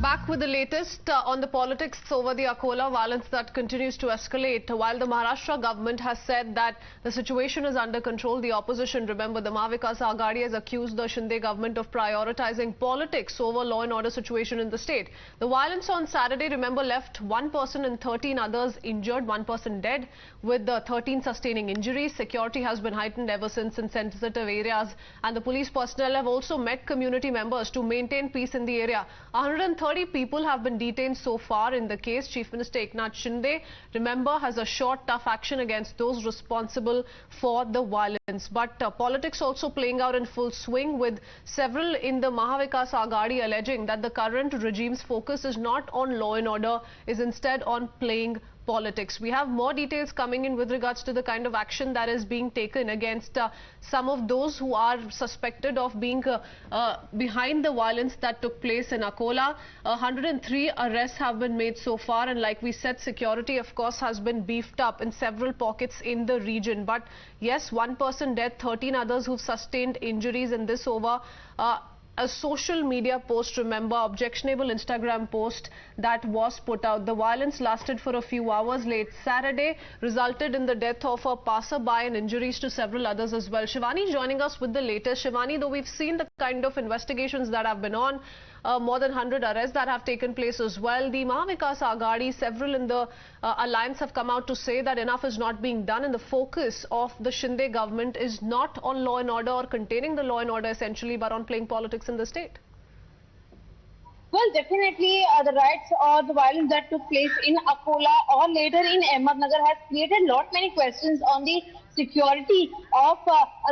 Back with the latest on the politics over the Akola violence that continues to escalate. While the Maharashtra government has said that the situation is under control, the opposition, remember, the Mahavikas Aghadi, has accused the Shinde government of prioritizing politics over law and order situation in the state. The violence on Saturday, remember, left one person and 13 others injured, one person dead, with 13 sustaining injuries. Security has been heightened ever since in sensitive areas, and the police personnel have also met community members to maintain peace in the area. 130 people have been detained so far in the case. Chief Minister Eknath Shinde, remember, has assured tough action against those responsible for the violence. But politics also playing out in full swing, with several in the Mahavikas Aghadi alleging that the current regime's focus is not on law and order, is instead on playing politics. We have more details coming in with regards to the kind of action that is being taken against some of those who are suspected of being behind the violence that took place in Akola. 103 arrests have been made so far, and like we said, security of course has been beefed up in several pockets in the region. But yes, one person dead, 13 others who've sustained injuries in this over a social media post, remember, objectionable Instagram post that was put out. The violence lasted for a few hours late Saturday, resulted in the death of a passerby and injuries to several others as well. Shivani joining us with the latest. Shivani, though we've seen the kind of investigations that have been on, more than 100 arrests that have taken place as well. The Mahavikas Aghadi, several in the alliance, have come out to say that enough is not being done, and the focus of the Shinde government is not on law and order or containing the law and order essentially, but on playing politics in the state. Well, definitely the riots or the violence that took place in Akola or later in Ahmednagar has created many questions on the security of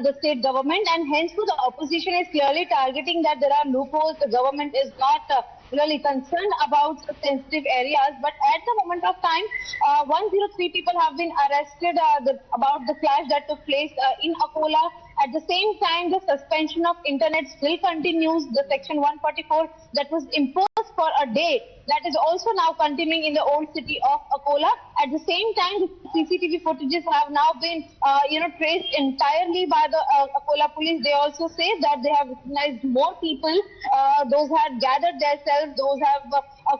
the state government, and hence the opposition is clearly targeting that there are loopholes. The government is not really concerned about sensitive areas, but at the moment of time 103 people have been arrested about the clash that took place in Akola. At the same time, the suspension of internet still continues. The section 144 that was imposed for a day, that is also now continuing in the old city of Akola. At the same time, the CCTV footages have now been traced entirely by the Akola police. They also say that they have recognized more people. Those had gathered themselves, those have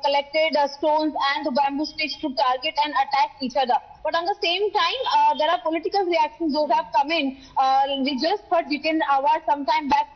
collected stones and the bamboo sticks to target and attack each other. But on the same time, there are political reactions those have come in. We just heard Jiten Awad sometime back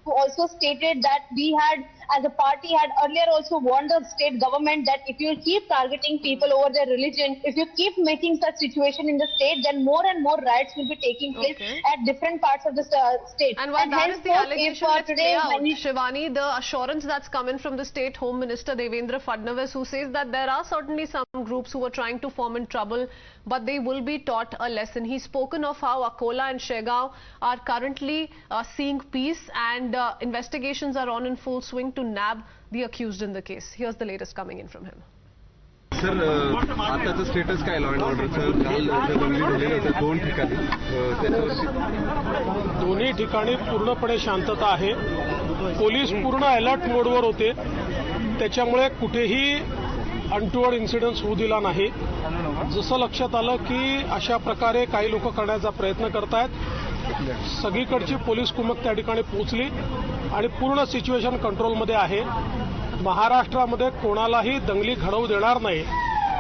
who also stated that we had, as a party, had earlier also warned the state government that if you keep targeting people over their religion, if you keep making such situation in the state, then more and more riots will be taking place at different parts of the state. And while that is the allegation, today, Shivani, the assurance that's coming from the state Home Minister Devendra Fadnavis, who says that there are certainly some groups who are trying to form in trouble, but they will be taught a lesson. He's spoken of how Akola and Shevgaon are currently seeing peace, and investigations are on in full swing to nab the accused in the case. Here's the latest coming in from him. Sir, आताचं status काय law and ऑर्डरचं? काल दंगली झालेल्या दोन ठिकाणी, दोन्ही ठिकाणी पूर्णपणे शांतता आहे. पोलीस पूर्ण अलर्ट मोडवर होते, त्याच्यामुळे कुठेही अनटुवर्ड इन्सिडेंट्स होऊ दिला नाही. जसं लक्षात आलं की अशा प्रकारे काही लोक करण्याचा प्रयत्न करतायत, सगळीकडची पोलीस कुमक त्या ठिकाणी पोहोचली आणि पूर्ण सिच्युएशन कंट्रोलमध्ये आहे. महाराष्ट्रामध्ये कोणालाही दंगली घडवू देणार नाही,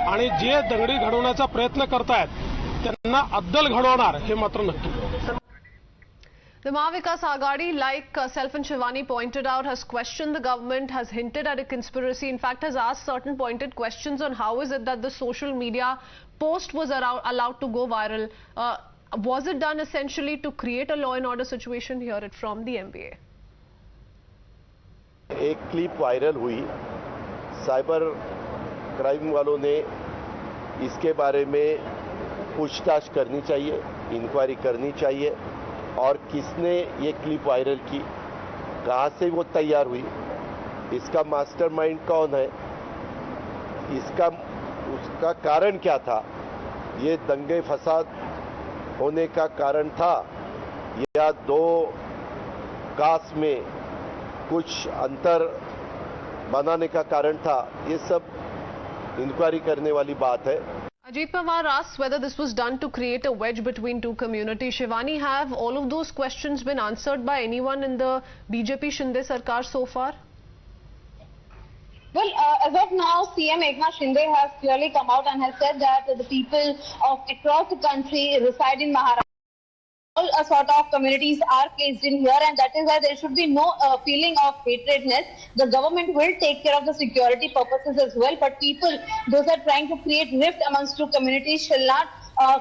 आणि जे दंगली घडवण्याचा प्रयत्न करतायत त्यांना अद्दल घडवणार हे मात्र नक्की. The Mahavikas Aghadi, like Self and Shivani pointed out, has questioned the government, has hinted at a conspiracy, in fact has asked certain pointed questions on how is it that the social media post was allowed to go viral. Was it done essentially to create a law and order situation? Hear it from the MBA. एक clip viral हुई, cyber crime वालों ने इसके बारे में पूछताछ करनी चाहिए, इंक्वायरी करनी चाहिए, और किसने ये क्लिप वायरल की, कहाँ से वो तैयार हुई, इसका मास्टरमाइंड कौन है, उसका कारण क्या था, ये दंगे फसाद होने का कारण था या दो कास्ट में कुछ अंतर बनाने का कारण था, ये सब इंक्वायरी करने वाली बात है. Ajit Pawar asks whether this was done to create a wedge between two communities. Shivani, have all of those questions been answered by anyone in the BJP Shinde Sarkar so far? Well, as of now, CM Shinde has clearly come out and has said that the people of across the country reside in Maharashtra. All sort of communities are placed in here, and that is why there should be no feeling of hatredness. The government will take care of the security purposes as well, but people, those are trying to create rift amongst two communities, shall not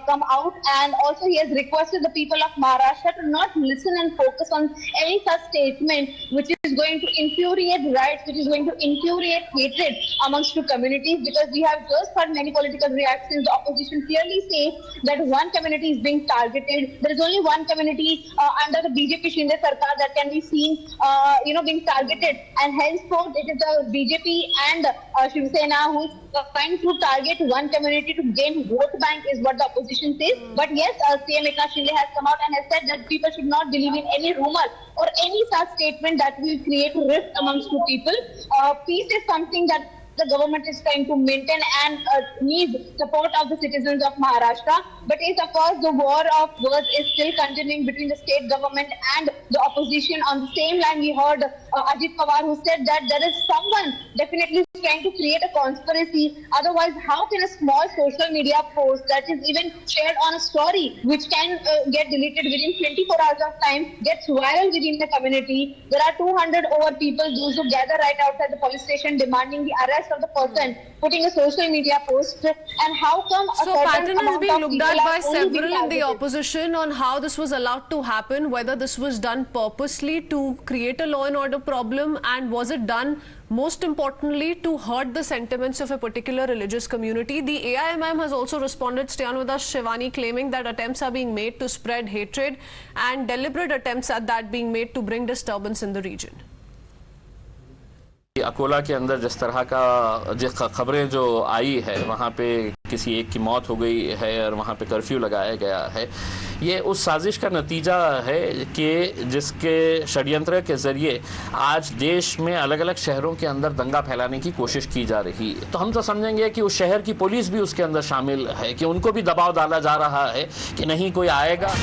come out. And also he has requested the people of Maharashtra to not listen and focus on any such statement which is going to infuriate riots, which is going to infuriate hatred amongst two communities, because we have just heard many political reactions. The opposition clearly say that one community is being targeted. There is only one community under the BJP Shinde Sarkar that can be seen being targeted, and henceforth it is the BJP and Shiv Sena who is trying to target one community to gain vote bank, is what the opposition says. But yes, CM Shinde has come out and has said that people should not believe in any rumor or any such statement that will create rift amongst two people. Peace is something that the government is trying to maintain and needs support of the citizens of Maharashtra. But yes, of course, the war of words is still continuing between the state government and the opposition. On the same line, we heard Ajit Pawar, who said that there is someone definitely trying to create a conspiracy. Otherwise, how can a small social media post that is even shared on a story, which can get deleted within 24 hours of time, gets viral within the community? There are 200 over people, those who gather right outside the police station demanding the arrest of the person putting a social media post. And how come a So certain pattern is amount being of looked people at are by only being several in the targeted? opposition on how this was allowed to happen, whether this was done purposely to create a law and order problem, and was it done most importantly to hurt the sentiments of a particular religious community. The AIMM has also responded. Stay on with us, Shivani, claiming that attempts are being made to spread hatred and deliberate attempts at that being made to bring disturbance in the region. Akola के अंदर जिस तरह का खबरें जो आई है, वहाँ पे किसी एक की मौत हो गई है और वहाँ पे कर्फ्यू लगाया गया है, ये उस साजिश का नतीजा है कि जिसके षड्यंत्र के ज़रिए आज देश में अलग अलग शहरों के अंदर दंगा फैलाने की कोशिश की जा रही है। तो हम तो समझेंगे कि उस शहर की पुलिस भी उसके अंदर शामिल है, कि उनको भी दबाव डाला जा रहा है कि नहीं कोई आएगा।